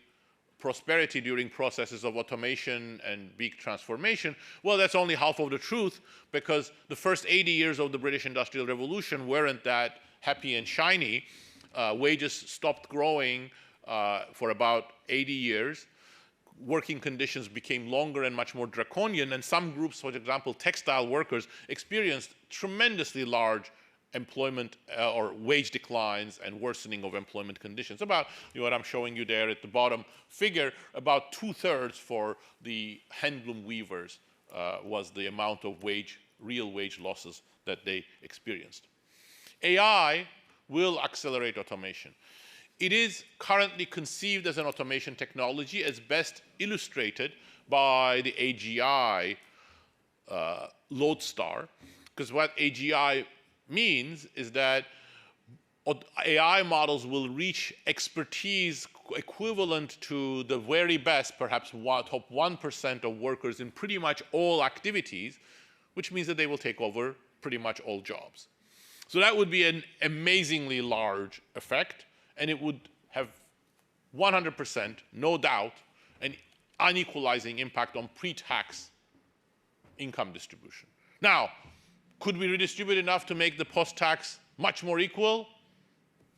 prosperity during processes of automation and big transformation. Well, that's only half of the truth, because the first 80 years of the British Industrial Revolution weren't that happy and shiny. Wages stopped growing for about 80 years. Working conditions became longer and much more draconian, and some groups, for example, textile workers, experienced tremendously large employment or wage declines and worsening of employment conditions. About what I'm showing you there at the bottom figure, about 2/3 for the handloom weavers was the amount of real wage losses that they experienced. AI will accelerate automation. It is currently conceived as an automation technology, as best illustrated by the AGI lodestar, because what AGI means is that AI models will reach expertise equivalent to the very best, perhaps top 1% of workers in pretty much all activities, which means that they will take over pretty much all jobs. So that would be an amazingly large effect, and it would have 100%, no doubt, an unequalizing impact on pre-tax income distribution. Now, could we redistribute enough to make the post-tax much more equal?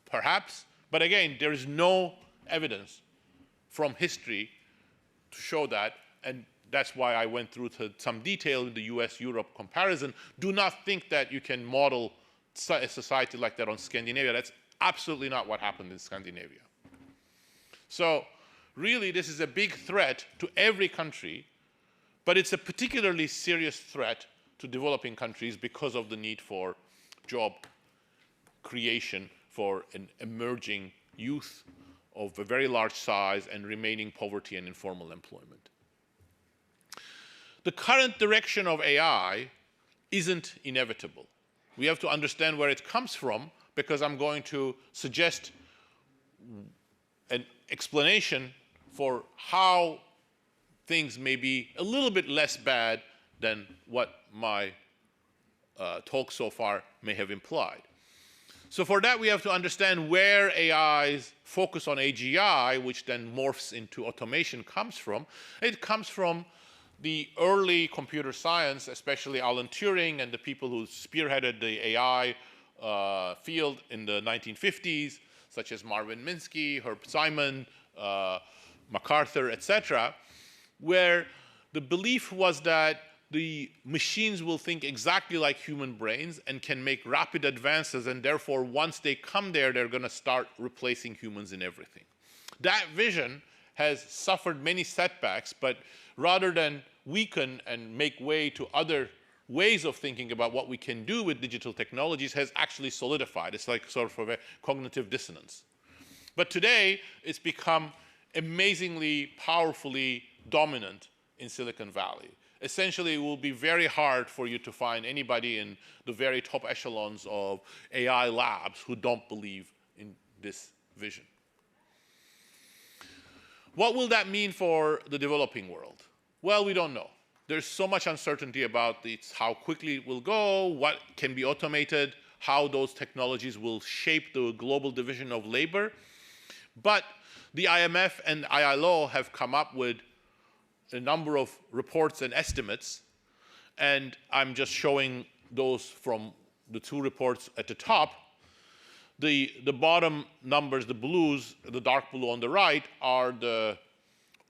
Perhaps. But again, there is no evidence from history to show that, and that's why I went through some detail in the US-Europe comparison. Do not think that you can model a society like that on Scandinavia. That's absolutely not what happened in Scandinavia. So really, this is a big threat to every country, but it's a particularly serious threat to developing countries because of the need for job creation for an emerging youth of a very large size and remaining poverty and informal employment. The current direction of AI isn't inevitable. We have to understand where it comes from, because I'm going to suggest an explanation for how things may be a little bit less bad than what my talk so far may have implied. So for that, we have to understand where AI's focus on AGI, which then morphs into automation, comes from. It comes from the early computer science, especially Alan Turing and the people who spearheaded the AI field in the 1950s, such as Marvin Minsky, Herb Simon, MacArthur, etc., where the belief was that the machines will think exactly like human brains and can make rapid advances, and therefore once they come there, they're going to start replacing humans in everything. That vision has suffered many setbacks, but rather than weaken and make way to other ways of thinking about what we can do with digital technologies, has actually solidified. It's like sort of a cognitive dissonance. But today, it's become amazingly powerfully dominant in Silicon Valley. Essentially, it will be very hard for you to find anybody in the very top echelons of AI labs who don't believe in this vision. What will that mean for the developing world? Well, we don't know. There's so much uncertainty about how quickly it will go, what can be automated, how those technologies will shape the global division of labor. But the IMF and ILO have come up with a number of reports and estimates, and I'm just showing those from the two reports at the top. The bottom numbers, the blues, the dark blue on the right, are the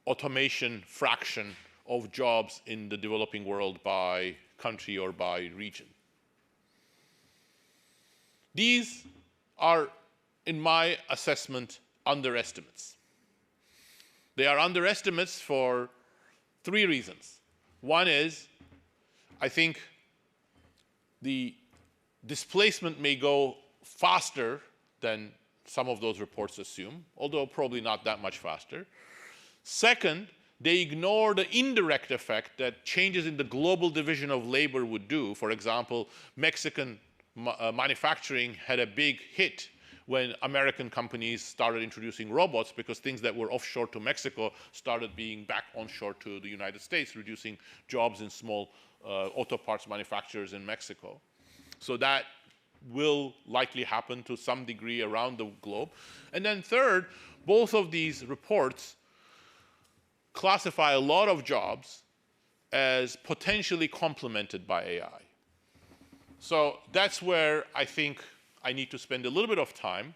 automation fraction of jobs in the developing world by country or by region. These are, in my assessment, underestimates. They are underestimates for three reasons. One is, I think the displacement may go faster than some of those reports assume, although probably not that much faster. Second, they ignore the indirect effect that changes in the global division of labor would do. For example, Mexican manufacturing had a big hit when American companies started introducing robots, because things that were offshore to Mexico started being back onshore to the United States, reducing jobs in small auto parts manufacturers in Mexico. So that will likely happen to some degree around the globe. And then third, both of these reports classify a lot of jobs as potentially complemented by AI. So that's where I think I need to spend a little bit of time,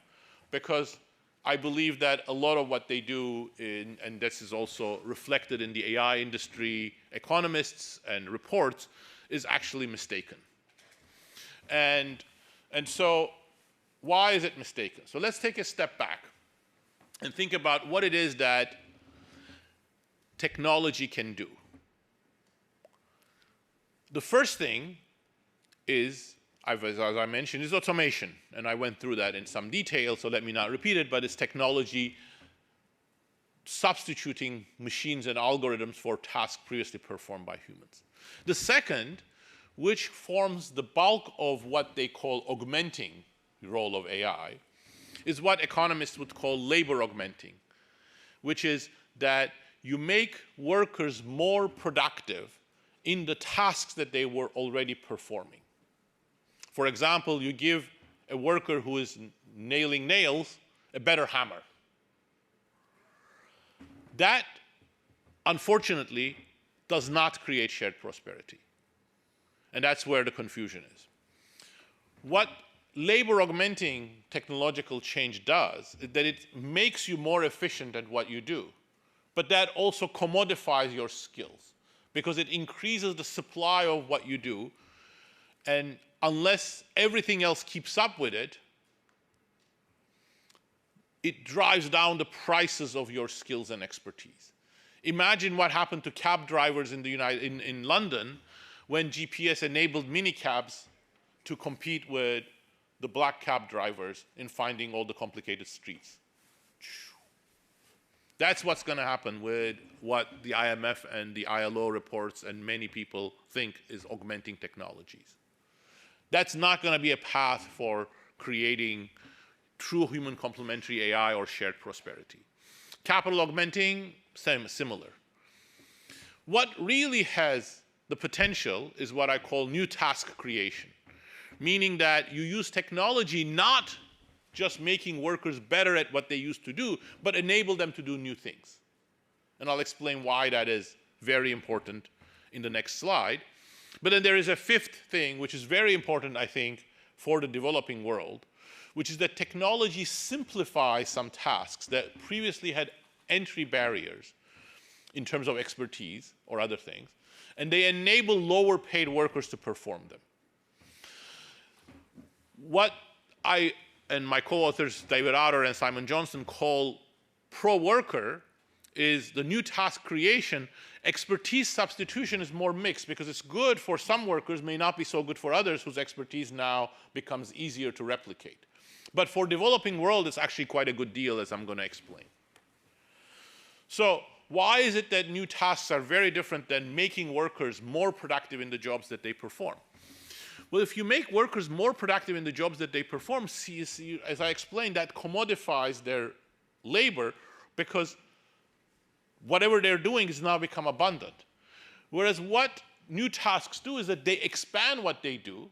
because I believe that a lot of what they do, and this is also reflected in the AI industry economists and reports, is actually mistaken. And so why is it mistaken? So let's take a step back and think about what it is that technology can do. The first thing is, as I mentioned, is automation. And I went through that in some detail, so let me not repeat it, but it's technology substituting machines and algorithms for tasks previously performed by humans. The second, which forms the bulk of what they call augmenting the role of AI, is what economists would call labor augmenting, which is that you make workers more productive in the tasks that they were already performing. For example, you give a worker who is nailing nails a better hammer. That, unfortunately, does not create shared prosperity. And that's where the confusion is. What labor augmenting technological change does is that it makes you more efficient at what you do, but that also commodifies your skills, because it increases the supply of what you do, and unless everything else keeps up with it, it drives down the prices of your skills and expertise. Imagine what happened to cab drivers in London when GPS enabled minicabs to compete with the black cab drivers in finding all the complicated streets. That's what's going to happen with what the IMF and the ILO reports and many people think is augmenting technologies. That's not going to be a path for creating true human complementary AI or shared prosperity. Capital augmenting, similar. What really has the potential is what I call new task creation, meaning that you use technology not just making workers better at what they used to do, but enable them to do new things. And I'll explain why that is very important in the next slide. But then there is a fifth thing, which is very important, I think, for the developing world, which is that technology simplifies some tasks that previously had entry barriers in terms of expertise or other things, and they enable lower paid workers to perform them. What I and my co-authors David Otter and Simon Johnson call pro-worker is the new task creation. Expertise substitution is more mixed, because it's good for some workers, may not be so good for others whose expertise now becomes easier to replicate. But for developing world, it's actually quite a good deal, as I'm going to explain. So why is it that new tasks are very different than making workers more productive in the jobs that they perform? Well, if you make workers more productive in the jobs that they perform, as I explained, that commodifies their labor, because whatever they're doing has now become abundant. Whereas what new tasks do is that they expand what they do,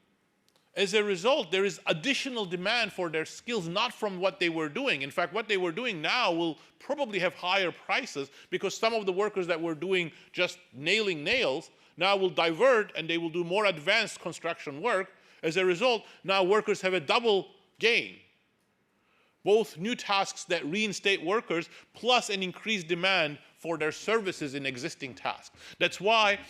As a result, there is additional demand for their skills, not from what they were doing. In fact, what they were doing now will probably have higher prices because some of the workers that were doing just nailing nails now will divert and they will do more advanced construction work. As a result, now workers have a double gain. Both new tasks that reinstate workers plus an increased demand for their services in existing tasks. That's why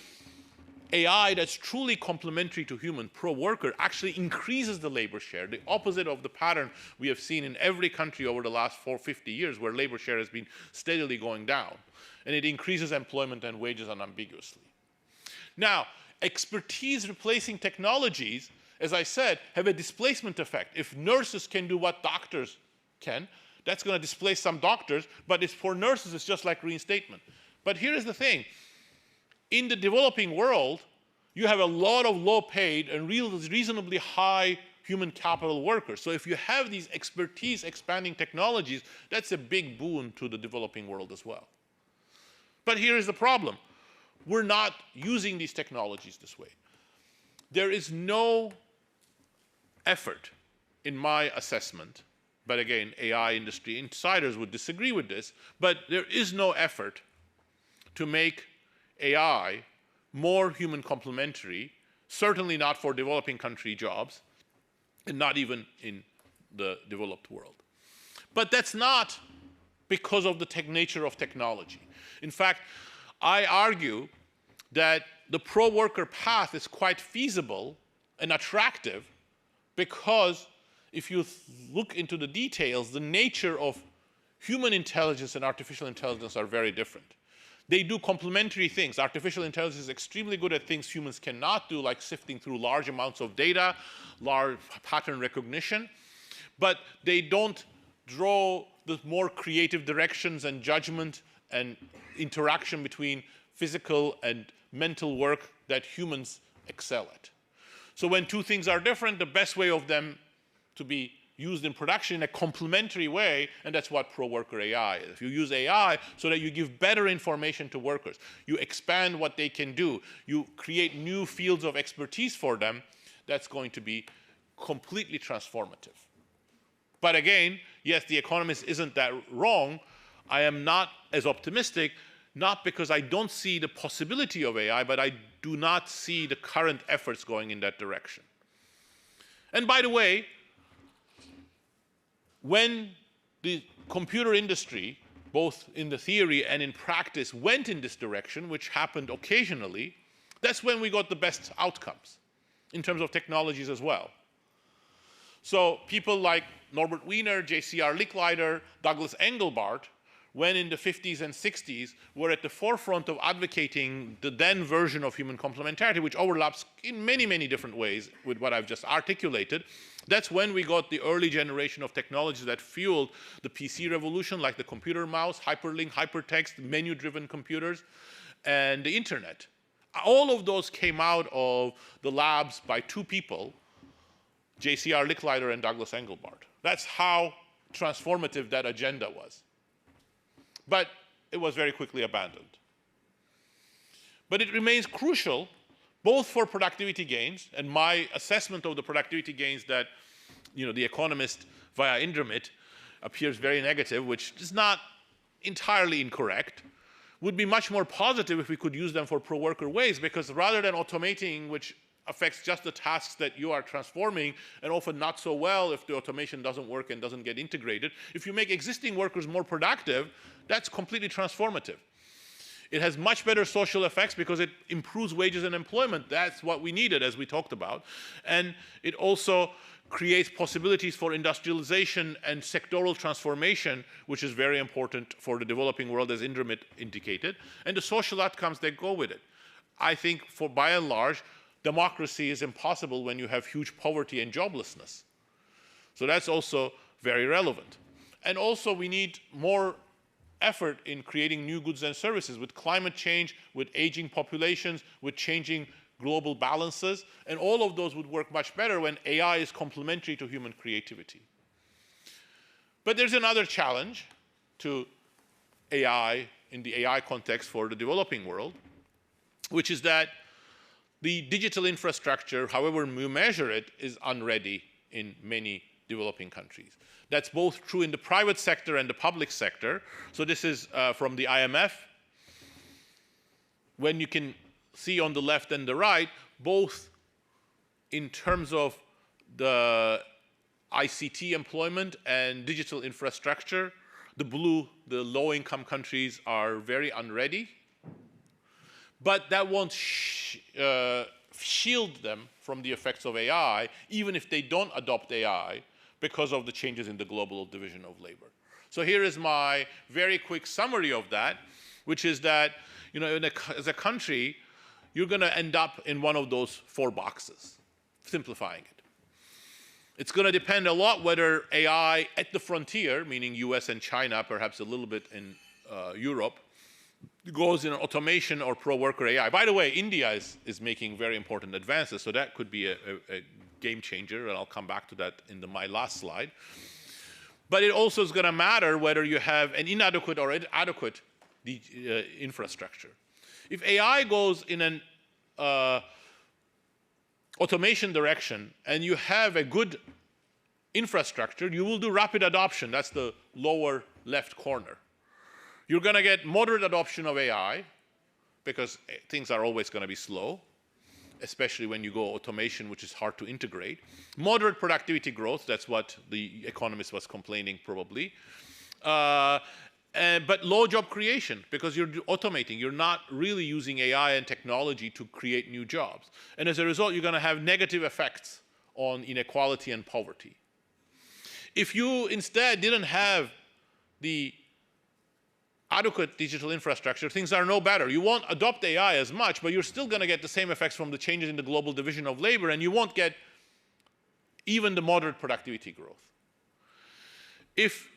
AI that's truly complementary to human, pro-worker, actually increases the labor share, the opposite of the pattern we have seen in every country over the last 50 years where labor share has been steadily going down. And it increases employment and wages unambiguously. Now, expertise replacing technologies, as I said, have a displacement effect. If nurses can do what doctors can, that's going to displace some doctors, but it's for nurses, it's just like reinstatement. But here is the thing. In the developing world, you have a lot of low-paid and reasonably high human capital workers. So if you have these expertise-expanding technologies, that's a big boon to the developing world as well. But here is the problem. We're not using these technologies this way. There is no effort, in my assessment, but again, AI industry insiders would disagree with this, but there is no effort to make AI more human complementary, certainly not for developing country jobs, and not even in the developed world. But that's not because of the nature of technology. In fact, I argue that the pro-worker path is quite feasible and attractive because if you look into the details, the nature of human intelligence and artificial intelligence are very different. They do complementary things. Artificial intelligence is extremely good at things humans cannot do, like sifting through large amounts of data, large pattern recognition. But they don't draw the more creative directions and judgment and interaction between physical and mental work that humans excel at. So when two things are different, the best way of them to be used in production in a complementary way, and that's what pro-worker AI is. You use AI so that you give better information to workers. You expand what they can do. You create new fields of expertise for them. That's going to be completely transformative. But again, yes, the Economist isn't that wrong. I am not as optimistic, not because I don't see the possibility of AI, but I do not see the current efforts going in that direction. And by the way, when the computer industry, both in the theory and in practice, went in this direction, which happened occasionally, that's when we got the best outcomes in terms of technologies as well. So people like Norbert Wiener, J.C.R. Licklider, Douglas Engelbart, when in the 50s and 60s were at the forefront of advocating the then version of human complementarity, which overlaps in many, many different ways with what I've just articulated. That's when we got the early generation of technologies that fueled the PC revolution, like the computer mouse, hyperlink, hypertext, menu-driven computers, and the internet. All of those came out of the labs by two people, J.C.R. Licklider and Douglas Engelbart. That's how transformative that agenda was. But it was very quickly abandoned. But it remains crucial, both for productivity gains, and my assessment of the productivity gains that the Economist via Indermit appears very negative, which is not entirely incorrect, would be much more positive if we could use them for pro-worker ways, because rather than automating, which affects just the tasks that you are transforming, and often not so well if the automation doesn't work and doesn't get integrated, if you make existing workers more productive, that's completely transformative. It has much better social effects because it improves wages and employment. That's what we needed, as we talked about. And it also creates possibilities for industrialization and sectoral transformation, which is very important for the developing world, as Indermit indicated, and the social outcomes that go with it. I think, by and large, democracy is impossible when you have huge poverty and joblessness. So that's also very relevant. And also, we need more effort in creating new goods and services with climate change, with aging populations, with changing global balances, and all of those would work much better when AI is complementary to human creativity. But there's another challenge to AI in the AI context for the developing world, which is that the digital infrastructure, however you measure it, is unready in many developing countries. That's both true in the private sector and the public sector. So this is from the IMF. When you can see on the left and the right, both in terms of the ICT employment and digital infrastructure, the blue, the low-income countries are very unready. But that won't shield them from the effects of AI, even if they don't adopt AI, because of the changes in the global division of labor. So here is my very quick summary of that, which is that, you know, as a country, you're going to end up in one of those 4 boxes, simplifying it. It's going to depend a lot whether AI at the frontier, meaning US and China, perhaps a little bit in Europe, goes in automation or pro-worker AI. By the way, India is making very important advances, so that could be a game changer, and I'll come back to that in my last slide. But it also is going to matter whether you have an inadequate or adequate infrastructure. If AI goes in an automation direction and you have a good infrastructure, you will do rapid adoption. That's the lower left corner. You're going to get moderate adoption of AI because things are always going to be slow, especially when you go automation, which is hard to integrate. Moderate productivity growth, that's what the Economist was complaining probably. But low job creation, because you're automating. You're not really using AI and technology to create new jobs. And as a result, you're going to have negative effects on inequality and poverty. If you instead didn't have the adequate digital infrastructure, things are no better. You won't adopt AI as much, but you're still going to get the same effects from the changes in the global division of labor, and you won't get even the moderate productivity growth. If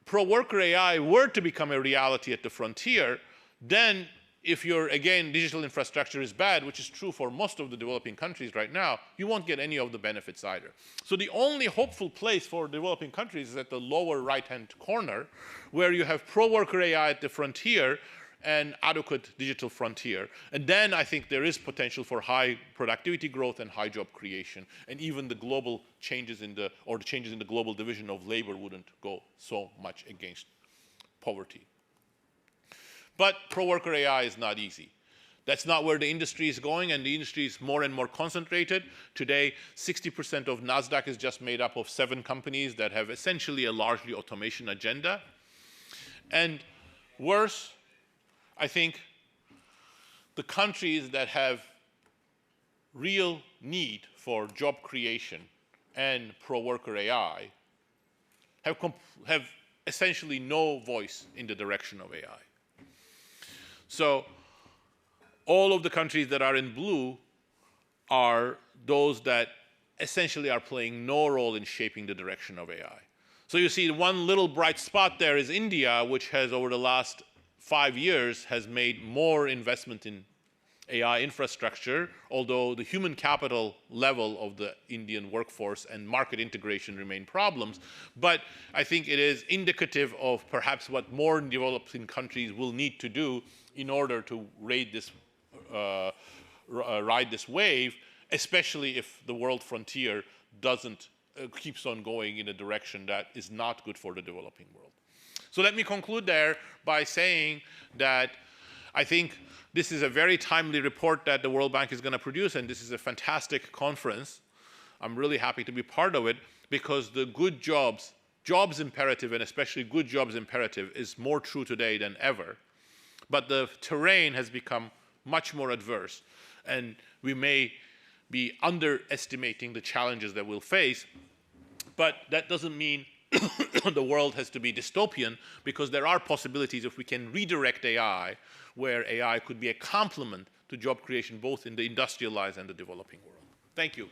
pro-worker AI were to become a reality at the frontier, then if your, again, digital infrastructure is bad, which is true for most of the developing countries right now, you won't get any of the benefits either. So the only hopeful place for developing countries is at the lower right-hand corner, where you have pro-worker AI at the frontier and adequate digital frontier. And then I think there is potential for high productivity growth and high job creation. And even the global changes in the changes in the global division of labor wouldn't go so much against poverty. But pro-worker AI is not easy. That's not where the industry is going, and the industry is more and more concentrated. Today, 60% of NASDAQ is just made up of 7 companies that have essentially a largely automation agenda. And worse, I think the countries that have real need for job creation and pro-worker AI have essentially no voice in the direction of AI. So all of the countries that are in blue are those that essentially are playing no role in shaping the direction of AI. So you see one little bright spot there is India, which has over the last 5 years has made more investment in AI infrastructure, although the human capital level of the Indian workforce and market integration remain problems. But I think it is indicative of perhaps what more developing countries will need to do in order to ride this wave, especially if the world frontier keeps on going in a direction that is not good for the developing world. So let me conclude there by saying that I think this is a very timely report that the World Bank is going to produce, and this is a fantastic conference. I'm really happy to be part of it because the good jobs imperative, and especially good jobs imperative, is more true today than ever. But the terrain has become much more adverse, and we may be underestimating the challenges that we'll face. But that doesn't mean the world has to be dystopian, because there are possibilities if we can redirect AI, where AI could be a complement to job creation both in the industrialized and the developing world. Thank you.